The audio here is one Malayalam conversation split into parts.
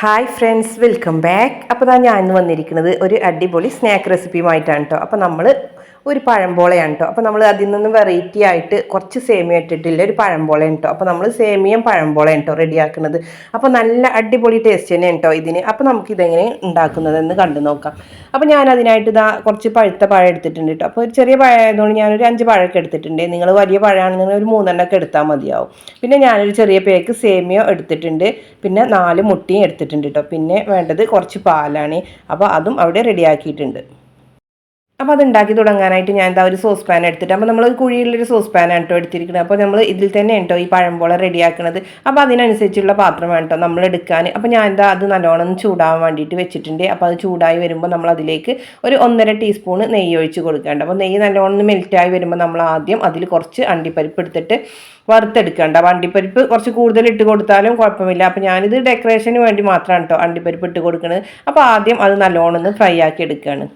Hi friends, welcome back. അപ്പോൾ ഞാൻ ഇന്ന് വന്നിരിക്കുന്നത് ഒരു അടിപൊളി സ്നാക്ക് റെസിപ്പിയുമായിട്ടാണ് കേട്ടോ. അപ്പോൾ നമ്മൾ ഒരു പഴംപോളയാണ് കേട്ടോ. അപ്പോൾ നമ്മൾ അതിൽ നിന്ന് വെറൈറ്റി ആയിട്ട് കുറച്ച് സേമിയ ഇട്ടിട്ടില്ല, ഒരു പഴംപോളയാണ് കേട്ടോ. അപ്പോൾ നമ്മൾ സേമിയയും പഴംപോളയാണ് കേട്ടോ റെഡിയാക്കുന്നത്. അപ്പോൾ നല്ല അടിപൊളി ടേസ്റ്റ് തന്നെയാണ് കേട്ടോ ഇതിന്. അപ്പോൾ നമുക്കിതെങ്ങനെ ഉണ്ടാക്കുന്നതെന്ന് കണ്ടു നോക്കാം. അപ്പോൾ ഞാൻ അതിനായിട്ട് ഇതാ കുറച്ച് പഴുത്ത പഴം എടുത്തിട്ടുണ്ട് കേട്ടോ. അപ്പോൾ ഒരു ചെറിയ പഴം ആയതുകൊണ്ട് ഞാനൊരു 5 പഴമൊക്കെ എടുത്തിട്ടുണ്ട്. നിങ്ങൾ വലിയ പഴമാണെന്നുണ്ടെങ്കിൽ ഒരു 3 എടുത്താൽ മതിയാവും. പിന്നെ ഞാനൊരു ചെറിയ പേക്ക് സേമിയ എടുത്തിട്ടുണ്ട്. പിന്നെ 4 മുട്ടയും എടുത്തിട്ടുണ്ട് കേട്ടോ. പിന്നെ വേണ്ടത് കുറച്ച് പാലാണ്. അപ്പോൾ അതും അവിടെ റെഡിയാക്കിയിട്ടുണ്ട്. അപ്പോൾ അത് ഉണ്ടാക്കി തുടങ്ങാനായിട്ട് ഞാൻ എന്താ ഒരു സോസ് പാൻ എടുത്തിട്ട്, അപ്പോൾ നമ്മൾ കുഴിയുള്ളൊരു സോസ് പാനാണ് കേട്ടോ എടുത്തിരിക്കുന്നത്. അപ്പോൾ നമ്മൾ ഇതിൽ തന്നെ കേട്ടോ ഈ പഴംപോള റെഡിയാക്കുന്നത്. അപ്പോൾ അതിനനുസരിച്ചുള്ള പാത്രമാണ് കേട്ടോ നമ്മൾ എടുക്കാൻ. അപ്പോൾ ഞാൻ എന്താ അത് നല്ലോണം ചൂടാവാൻ വേണ്ടിയിട്ട് വെച്ചിട്ടുണ്ട്. അപ്പോൾ അത് ചൂടായി വരുമ്പോൾ നമ്മൾ അതിലേക്ക് ഒരു 1.5 ടീസ്പൂൺ നെയ്യ് ഒഴിച്ച് കൊടുക്കേണ്ട. അപ്പോൾ നെയ്യ് നല്ലോണം മെൽറ്റായി വരുമ്പോൾ നമ്മൾ ആദ്യം അതിൽ കുറച്ച് അണ്ടിപ്പരിപ്പ് എടുത്തിട്ട് വറുത്തെടുക്കേണ്ട. അപ്പോൾ അണ്ടിപ്പരിപ്പ് കുറച്ച് കൂടുതൽ ഇട്ട് കൊടുത്താലും കുഴപ്പമില്ല. അപ്പോൾ ഞാനിത് ഡെക്കറേഷന് വേണ്ടി മാത്രമാണ് കേട്ടോ അണ്ടിപ്പരിപ്പ് ഇട്ട് കൊടുക്കുന്നത്. അപ്പോൾ ആദ്യം അത് നല്ലോണം ഫ്രൈ ആക്കി എടുക്കുകയാണ്.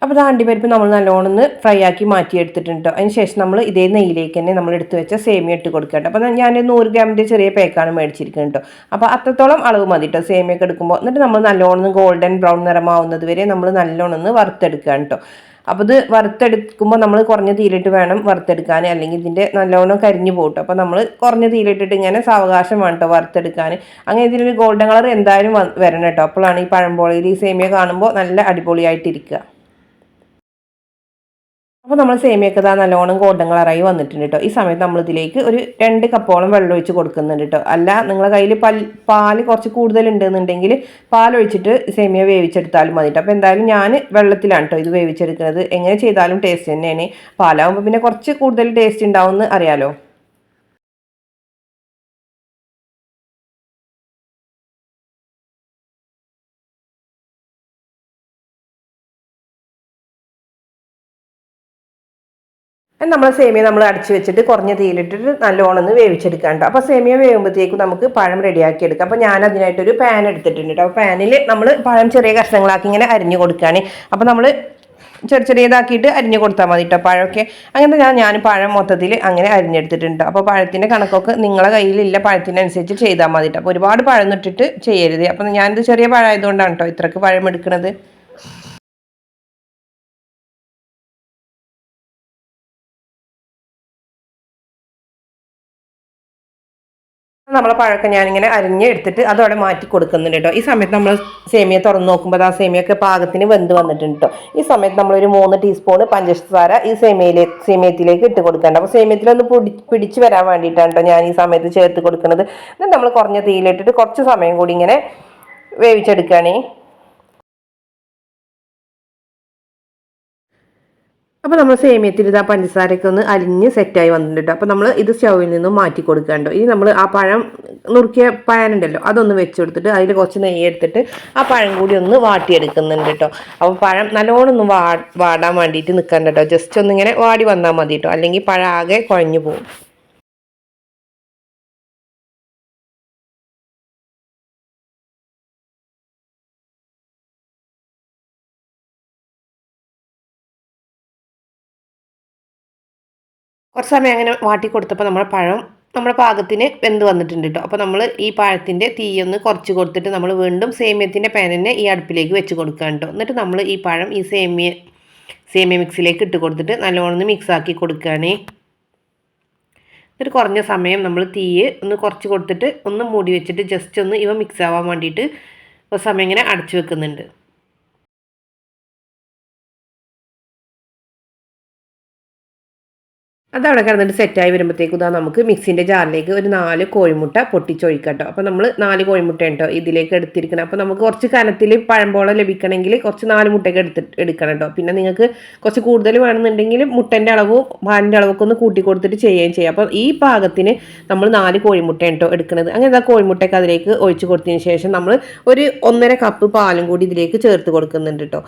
അപ്പോൾ ഇത് അണ്ടിപ്പരിപ്പ് നമ്മൾ നല്ലോണം ഫ്രൈ ആക്കി മാറ്റിയെടുത്തിട്ടുണ്ട് കേട്ടോ. അതിന് ശേഷം നമ്മൾ ഇതേ നെയ്യിലേക്ക് തന്നെ നമ്മൾ എടുത്ത് വെച്ച സേമിയ ഇട്ട് കൊടുക്കട്ടെ. അപ്പോൾ ഞാൻ 100 ഗ്രാമിൻ്റെ ചെറിയ പേക്കാണ് മേടിച്ചിരിക്കുന്നത് കേട്ടോ. അപ്പോൾ അത്രത്തോളം അളവ് മതി കേട്ടോ സേമിയൊക്കെ എടുക്കുമ്പോൾ. എന്നിട്ട് നമ്മൾ നല്ലോണം ഗോൾഡൻ ബ്രൗൺ നിറമാവുന്നത് വരെ നമ്മൾ നല്ലോണം വറുത്തെടുക്കുകയാണ് കേട്ടോ. അപ്പോൾ ഇത് വറുത്തെടുക്കുമ്പോൾ നമ്മൾ കുറഞ്ഞ തീയിലിട്ട് വേണം വറുത്തെടുക്കാൻ, അല്ലെങ്കിൽ ഇതിൻ്റെ നല്ലോണം കരിഞ്ഞു പോകട്ടോ. അപ്പോൾ നമ്മൾ കുറഞ്ഞ തീയിലിട്ടിട്ട് ഇങ്ങനെ സാവകാശം വേണം കേട്ടോ വറുത്തെടുക്കാൻ. അങ്ങനെ ഇതിനൊരു ഗോൾഡൻ കളർ എന്തായാലും വരണം കേട്ടോ. അപ്പോഴാണ് ഈ പഴംപോളയിൽ ഈ സേമിയ കാണുമ്പോൾ നല്ല അടിപൊളിയായിട്ടിരിക്കുക. അപ്പോൾ നമ്മൾ സേമിയൊക്കെ ഇതാ നല്ലോണം ഗോൾഡൻ കളറായി വന്നിട്ടുണ്ട് കേട്ടോ. ഈ സമയത്ത് നമ്മളിതിലേക്ക് ഒരു 2 കപ്പോളം വെള്ളം ഒഴിച്ച് കൊടുക്കുന്നുണ്ട് കേട്ടോ. അല്ല നിങ്ങളുടെ കയ്യിൽ പാല് കുറച്ച് കൂടുതലുണ്ടെന്നുണ്ടെങ്കിൽ പാലൊഴിച്ചിട്ട് സേമിയ വേവിച്ചെടുത്താലും മതി കേട്ടോ. അപ്പോൾ എന്തായാലും ഞാൻ വെള്ളത്തിലാണ് കേട്ടോ ഇത് വേവിച്ചെടുക്കുന്നത്. എങ്ങനെ ചെയ്താലും ടേസ്റ്റ് തന്നെയാണ്. പാലാകുമ്പോൾ പിന്നെ കുറച്ച് കൂടുതൽ ടേസ്റ്റ് ഉണ്ടാവുമെന്ന് അറിയാലോ. നമ്മൾ സേമിയ നമ്മൾ അടച്ച് വെച്ചിട്ട് കുറഞ്ഞ തീയിലിട്ടിട്ട് നല്ലോണം വേവിച്ചെടുക്കാണ്ട്. അപ്പോൾ സേമിയ വേവുമ്പോഴത്തേക്കും നമുക്ക് പഴം റെഡിയാക്കി എടുക്കാം. അപ്പോൾ ഞാൻ അതിനായിട്ടൊരു പാൻ എടുത്തിട്ടുണ്ട് കേട്ടോ. അപ്പോൾ പാനിൽ നമ്മൾ പഴം ചെറിയ കഷ്ണങ്ങളാക്കി ഇങ്ങനെ അരിഞ്ഞു കൊടുക്കുകയാണ്. അപ്പോൾ നമ്മൾ ചെറിയതാക്കിയിട്ട് അരിഞ്ഞു കൊടുത്താൽ മതി കേട്ടോ പഴമൊക്കെ. അങ്ങനെ ഞാൻ പഴം മൊത്തത്തിൽ അങ്ങനെ അരിഞ്ഞെടുത്തിട്ടുണ്ട്. അപ്പോൾ പഴത്തിൻ്റെ കണക്കൊക്കെ നിങ്ങളെ കയ്യിലില്ല പഴത്തിനനുസരിച്ച് ചെയ്താൽ മതി കേട്ടോ. അപ്പോൾ ഒരുപാട് പഴം ഇട്ടിട്ട് ചെയ്യരുത്. അപ്പോൾ ഞാനിത് ചെറിയ പഴമായതുകൊണ്ടാണ് കേട്ടോ ഇത്രക്ക് പഴം എടുക്കുന്നത്. നമ്മളെ പഴമൊക്കെ ഞാനിങ്ങനെ അരിഞ്ഞ് എടുത്തിട്ട് അതവിടെ മാറ്റി കൊടുക്കുന്നുണ്ട് കേട്ടോ. ഈ സമയത്ത് നമ്മൾ സേമിയ തുറന്ന് നോക്കുമ്പോൾ ആ സേമിയൊക്കെ പാകത്തിന് വെന്ത് വന്നിട്ടുണ്ട് കേട്ടോ. ഈ സമയത്ത് നമ്മളൊരു 3 ടീസ്പൂൺ പഞ്ചസാര ഈ സേമിയത്തിലേക്ക് ഇട്ട് കൊടുക്കേണ്ട. അപ്പോൾ സേമിയത്തിലൊന്ന് പിടിച്ച് വരാൻ വേണ്ടിയിട്ടാണ് കേട്ടോ ഞാൻ ഈ സമയത്ത് ചേർത്ത് കൊടുക്കുന്നത്. എന്നിട്ട് നമ്മൾ കുറഞ്ഞ തീയിലിട്ടിട്ട് കുറച്ച് സമയം കൂടി ഇങ്ങനെ വേവിച്ചെടുക്കുകയാണ്. അപ്പോൾ നമ്മൾ സേമിയത്തിൽ ഇതാ പഞ്ചസാരയൊക്കെ ഒന്ന് അലിഞ്ഞ് സെറ്റായി വന്നിട്ടുണ്ട്. അപ്പോൾ നമ്മൾ ഇത് സ്റ്റൗവിൽ നിന്നും മാറ്റി കൊടുക്കാണ്ടോ. ഇനി നമ്മൾ ആ പഴം നുറുക്കിയ പാനുണ്ടല്ലോ അതൊന്ന് വെച്ച് കൊടുത്തിട്ട് അതിൽ കുറച്ച് നെയ്യ് എടുത്തിട്ട് ആ പഴം കൂടി ഒന്ന് വാട്ടിയെടുക്കുന്നുണ്ട് കേട്ടോ. അപ്പോൾ പഴം നല്ലോണം ഒന്ന് വാടാൻ വേണ്ടിയിട്ട് നിൽക്കണ്ട കേട്ടോ. ജസ്റ്റ് ഒന്നിങ്ങനെ വാടി വന്നാൽ മതി കേട്ടോ, അല്ലെങ്കിൽ പഴം ആകെ കുഴഞ്ഞു പോകും. കുറച്ച് സമയം അങ്ങനെ വാട്ടി കൊടുത്തപ്പോൾ നമ്മുടെ പഴം നമ്മുടെ പാകത്തിന് വെന്ത് വന്നിട്ടുണ്ട് കേട്ടോ. അപ്പോൾ നമ്മൾ ഈ പഴത്തിൻ്റെ തീയൊന്ന് കുറച്ച് കൊടുത്തിട്ട് നമ്മൾ വീണ്ടും സേമിയത്തിൻ്റെ പാനിനെ ഈ അടുപ്പിലേക്ക് വെച്ച് കൊടുക്കാം കേട്ടോ. എന്നിട്ട് നമ്മൾ ഈ പഴം ഈ സേമിയ മിക്സിലേക്ക് ഇട്ട് കൊടുത്തിട്ട് നല്ലോണം മിക്സ് ആക്കി കൊടുക്കുകയാണ്. എന്നിട്ട് കുറഞ്ഞ സമയം നമ്മൾ തീയെ ഒന്ന് കുറച്ച് കൊടുത്തിട്ട് ഒന്ന് മൂടി വെച്ചിട്ട് ജസ്റ്റ് ഒന്ന് ഇവ മിക്സ് ആവാൻ വേണ്ടിയിട്ട് ഒരു സമയം ഇങ്ങനെ അടച്ചു വെക്കുന്നുണ്ട്. അതവിടെ കിടന്നിട്ട് സെറ്റായി വരുമ്പോഴത്തേക്കും ഇതാ നമുക്ക് മിക്സിൻ്റെ ജാറിലേക്ക് ഒരു 4 കോഴിമുട്ട പൊട്ടിച്ചൊഴിക്കാം കേട്ടോ. അപ്പോൾ നമ്മൾ 4 കോഴിമുട്ട കേട്ടോ ഇതിലേക്ക് എടുത്തിരിക്കണം. അപ്പോൾ നമുക്ക് കുറച്ച് കനത്തിൽ പഴംപോള ലഭിക്കണമെങ്കിൽ കുറച്ച് 4 മുട്ടയൊക്കെ എടുക്കണം കേട്ടോ. പിന്നെ നിങ്ങൾക്ക് കുറച്ച് കൂടുതൽ വേണമെന്നുണ്ടെങ്കിൽ മുട്ടൻ്റെ അളവും പാലിൻ്റെ അളവൊക്കെ ഒന്ന് കൂട്ടി കൊടുത്തിട്ട് ചെയ്യുകയും ചെയ്യാം. അപ്പോൾ ഈ പാകത്തിന് നമ്മൾ 4 കോഴിമുട്ട കേട്ടോ എടുക്കുന്നത്. അങ്ങനെ കോഴിമുട്ടയൊക്കെ അതിലേക്ക് ഒഴിച്ച് കൊടുത്തതിന് ശേഷം നമ്മൾ ഒരു 1.5 കപ്പ് പാലും കൂടി ഇതിലേക്ക് ചേർത്ത് കൊടുക്കുന്നുണ്ട് കേട്ടോ.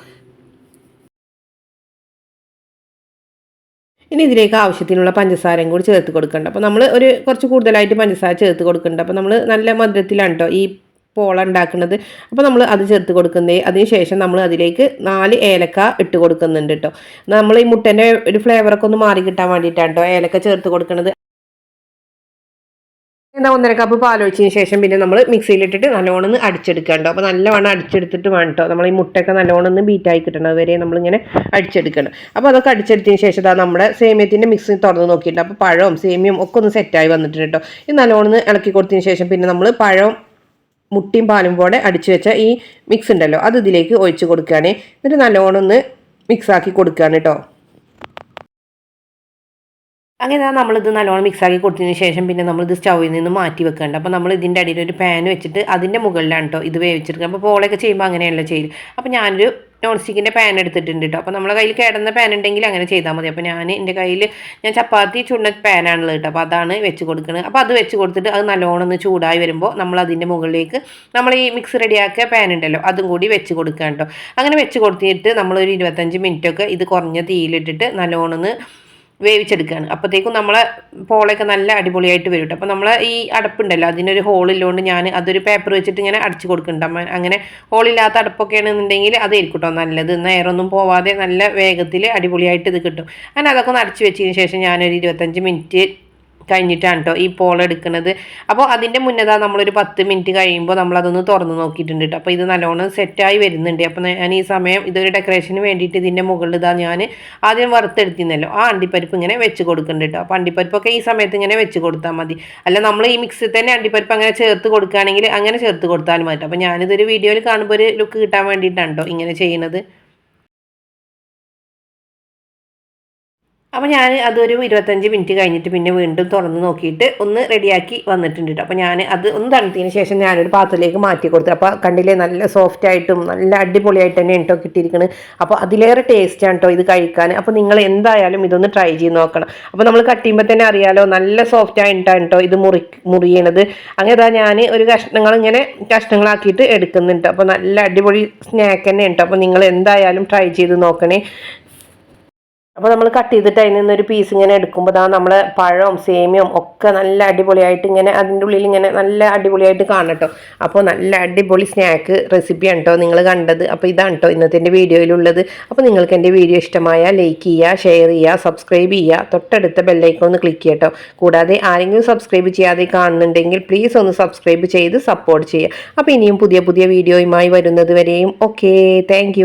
ഇനി ഇതിലേക്ക് ആവശ്യത്തിനുള്ള പഞ്ചസാരയും കൂടി ചേർത്ത് കൊടുക്കേണ്ട. അപ്പോൾ നമ്മൾ കുറച്ച് കൂടുതലായിട്ട് പഞ്ചസാര ചേർത്ത് കൊടുക്കുന്നുണ്ട്. അപ്പോൾ നമ്മൾ നല്ല മധുരത്തിലാണ് കേട്ടോ ഈ പോള ഉണ്ടാക്കുന്നത്. അപ്പോൾ നമ്മൾ അത് ചേർത്ത് കൊടുക്കുന്നത്. അതിന് ശേഷം നമ്മൾ അതിലേക്ക് 4 ഏലക്ക ഇട്ട് കൊടുക്കുന്നുണ്ട് കേട്ടോ. നമ്മൾ ഈ മുട്ടേൻ്റെ ഒരു ഫ്ലേവറൊക്കെ ഒന്ന് മാറി കിട്ടാൻ വേണ്ടിയിട്ടാണ് കേട്ടോ ഏലക്ക ചേർത്ത് കൊടുക്കുന്നത്. എന്നാൽ 1.5 കപ്പ് പാലൊഴിച്ചതിന് ശേഷം പിന്നെ നമ്മൾ മിക്സിയിലിട്ടിട്ട് നല്ലോണം അടിച്ചെടുക്കണ്ടോ. അപ്പോൾ നല്ലവണ്ണം അടിച്ചെടുത്തിട്ട് വേണം കേട്ടോ നമ്മൾ ഈ മുട്ടയൊക്കെ നല്ലോണം ബീറ്റായി കിട്ടണത് വരെ നമ്മളിങ്ങനെ അടിച്ചെടുക്കണം. അപ്പോൾ അതൊക്കെ അടിച്ചെടുത്തതിന് ശേഷം നമ്മുടെ സേമിയത്തിൻ്റെ മിക്സി തുറന്ന് നോക്കിയിട്ട് അപ്പോൾ പഴവും സേമിയും ഒക്കെ ഒന്ന് സെറ്റായി വന്നിട്ടുണ്ട് കേട്ടോ. ഇത് നല്ലോണം ഇളക്കി കൊടുത്തതിന് ശേഷം പിന്നെ നമ്മൾ പഴം മുട്ടിയും പാലും പോലെ അടിച്ചു വെച്ച ഈ മിക്സ് ഉണ്ടല്ലോ അത് ഇതിലേക്ക് ഒഴിച്ച് കൊടുക്കുകയാണ്. എന്നിട്ട് നല്ലോണം മിക്സാക്കി കൊടുക്കുകയാണ് കേട്ടോ. അങ്ങനെ നമ്മളിത് നല്ലോണം മിക്സാക്കി കൊടുത്തതിന് ശേഷം പിന്നെ നമ്മളിത് സ്റ്റൗവിൽ നിന്ന് മാറ്റി വെക്കേണ്ട. അപ്പോൾ നമ്മൾ ഇതിൻ്റെ അടിയിൽ ഒരു പാൻ വെച്ചിട്ട് അതിൻ്റെ മുകളിലാണ് കേട്ടോ ഇത് വേവിച്ചെടുക്കുക. അപ്പോൾ പോളയൊക്കെ ചെയ്യുമ്പോൾ അങ്ങനെയല്ല ചെയ്യും. അപ്പോൾ ഞാനൊരു നോൺ സ്റ്റിക്കിൻ്റെ പാൻ എടുത്തിട്ടുണ്ട് കേട്ടോ. അപ്പോൾ നമ്മളെ കയ്യിൽ കിടന്ന പാൻ ഉണ്ടെങ്കിൽ അങ്ങനെ ചെയ്താൽ മതി. അപ്പോൾ എൻ്റെ കയ്യിൽ ഞാൻ ചപ്പാത്തി ചുണ്ണ പാനാണുള്ളത് കേട്ടോ. അപ്പോൾ അതാണ് വെച്ച് കൊടുക്കുന്നത്. അപ്പോൾ അത് വെച്ച് കൊടുത്തിട്ട് അത് നല്ലോണം ചൂടായി വരുമ്പോൾ നമ്മൾ അതിൻ്റെ മുകളിലേക്ക് നമ്മൾ ഈ മിക്സ് റെഡിയാക്കിയ പാൻ ഉണ്ടല്ലോ അതും കൂടി വെച്ച് കൊടുക്കുക കേട്ടോ. അങ്ങനെ വെച്ച് കൊടുത്തിട്ട് നമ്മളൊരു 25 മിനിറ്റൊക്കെ ഇത് കുറഞ്ഞ തീയിലിട്ടിട്ട് നല്ലോണം വേവിച്ചെടുക്കുകയാണ്. അപ്പോഴത്തേക്കും നമ്മളെ പോളയൊക്കെ നല്ല അടിപൊളിയായിട്ട് വരും കേട്ടോ. അപ്പോൾ നമ്മൾ ഈ അടപ്പുണ്ടല്ലോ അതിനൊരു ഹോളില്ലോണ്ട് ഞാൻ അതൊരു പേപ്പർ വെച്ചിട്ട് ഇങ്ങനെ അടിച്ച് കൊടുക്കുന്നുണ്ട്. അങ്ങനെ ഹോളില്ലാത്ത അടപ്പൊക്കെ ആണെന്നുണ്ടെങ്കിൽ അതായിരിക്കും കേട്ടോ നല്ലത്. എയറൊന്നും പോവാതെ നല്ല വേഗത്തിൽ അടിപൊളിയായിട്ട് ഇത് കിട്ടും. അങ്ങനെ അതൊക്കെ ഒന്ന് അടച്ച് വെച്ചതിന് ശേഷം ഞാനൊരു 25 മിനിറ്റ് കഴിഞ്ഞിട്ടാണ് കേട്ടോ ഈ പോള എടുക്കുന്നത്. അപ്പോൾ അതിൻ്റെ മുന്നേ നമ്മളൊരു 10 മിനിറ്റ് കഴിയുമ്പോൾ നമ്മളതൊന്ന് തുറന്ന് നോക്കിയിട്ടുണ്ട് കേട്ടോ. അപ്പോൾ ഇത് നല്ലോണം സെറ്റായി വരുന്നുണ്ട്. അപ്പോൾ ഞാൻ ഈ സമയം ഇതൊരു ഡെക്കറേഷന് വേണ്ടിയിട്ട് ഇതിൻ്റെ മുകളിൽ ഞാൻ ആദ്യം വറുത്തെടുത്തിരുന്നല്ലോ ആ അണ്ടിപ്പരിപ്പ് ഇങ്ങനെ വെച്ച് കൊടുക്കുന്നുണ്ട് കേട്ടോ. അപ്പോൾ അണ്ടിപ്പരിപ്പൊക്കെ ഈ സമയത്ത് ഇങ്ങനെ വെച്ച് കൊടുത്താൽ മതി. അല്ല നമ്മൾ ഈ മിക്സിൽ തന്നെ അണ്ടിപ്പരിപ്പ് അങ്ങനെ ചേർത്ത് കൊടുക്കുകയാണെങ്കിൽ അങ്ങനെ ചേർത്ത് കൊടുത്താലും മതി. അപ്പോൾ ഞാനിതൊരു വീഡിയോയിൽ കാണുമ്പോൾ ഒരു ലുക്ക് കിട്ടാൻ വേണ്ടിയിട്ടാണ് കേട്ടോ ഇങ്ങനെ ചെയ്യുന്നത്. അപ്പോൾ ഞാൻ അതൊരു 25 മിനിറ്റ് കഴിഞ്ഞിട്ട് പിന്നെ വീണ്ടും തുറന്ന് നോക്കിയിട്ട് ഒന്ന് റെഡിയാക്കി വന്നിട്ടുണ്ട് കേട്ടോ. അപ്പോൾ ഞാൻ അത് ഒന്ന് തണുത്തതിന് ശേഷം ഞാനൊരു പാത്രത്തിലേക്ക് മാറ്റി കൊടുത്തു. അപ്പോൾ കണ്ടില്ലേ നല്ല സോഫ്റ്റ് ആയിട്ടും നല്ല അടിപൊളിയായിട്ട് തന്നെ കേട്ടോ കിട്ടിയിരിക്കുന്നത്. അപ്പോൾ അതിലേറെ ടേസ്റ്റാണ് കേട്ടോ ഇത് കഴിക്കാൻ. അപ്പോൾ നിങ്ങൾ എന്തായാലും ഇതൊന്ന് ട്രൈ ചെയ്ത് നോക്കണം. അപ്പോൾ നമ്മൾ കട്ട് ചെയ്യുമ്പോൾ തന്നെ അറിയാലോ നല്ല സോഫ്റ്റ് ആയിട്ടാണ് കേട്ടോ ഇത് മുറിയണത്. അങ്ങനെ ഞാൻ ഒരു കഷ്ണങ്ങളാക്കിയിട്ട് എടുക്കുന്നുണ്ട്. അപ്പോൾ നല്ല അടിപൊളി സ്നാക്ക് തന്നെ കേട്ടോ. അപ്പോൾ നിങ്ങൾ എന്തായാലും ട്രൈ ചെയ്ത് നോക്കണേ. അപ്പോൾ നമ്മൾ കട്ട് ചെയ്തിട്ട് അതിൽ നിന്നൊരു പീസ് ഇങ്ങനെ എടുക്കുമ്പോൾ നമ്മൾ പഴവും സേമിയവും ഒക്കെ നല്ല അടിപൊളിയായിട്ട് ഇങ്ങനെ അതിൻ്റെ ഉള്ളിൽ ഇങ്ങനെ നല്ല അടിപൊളിയായിട്ട് കാണട്ടോ. അപ്പോൾ നല്ല അടിപൊളി സ്നാക്ക് റെസിപ്പിയാണ് കേട്ടോ നിങ്ങൾ കണ്ടത്. അപ്പോൾ ഇതാണ് കേട്ടോ ഇന്നത്തെ എൻ്റെ വീഡിയോയിലുള്ളത്. അപ്പോൾ നിങ്ങൾക്ക് എൻ്റെ വീഡിയോ ഇഷ്ടമായാൽ ലൈക്ക് ചെയ്യുക, ഷെയർ ചെയ്യുക, സബ്സ്ക്രൈബ് ചെയ്യുക, തൊട്ടടുത്ത ബെല്ലൈക്കൺ ഒന്ന് ക്ലിക്ക് ചെയ്യട്ടോ. കൂടാതെ ആരെങ്കിലും സബ്സ്ക്രൈബ് ചെയ്യാതെ കാണുന്നുണ്ടെങ്കിൽ പ്ലീസ് ഒന്ന് സബ്സ്ക്രൈബ് ചെയ്ത് സപ്പോർട്ട് ചെയ്യുക. അപ്പോൾ ഇനിയും പുതിയ പുതിയ വീഡിയോയുമായി വരുന്നത് വരെയും ഓക്കെ, താങ്ക്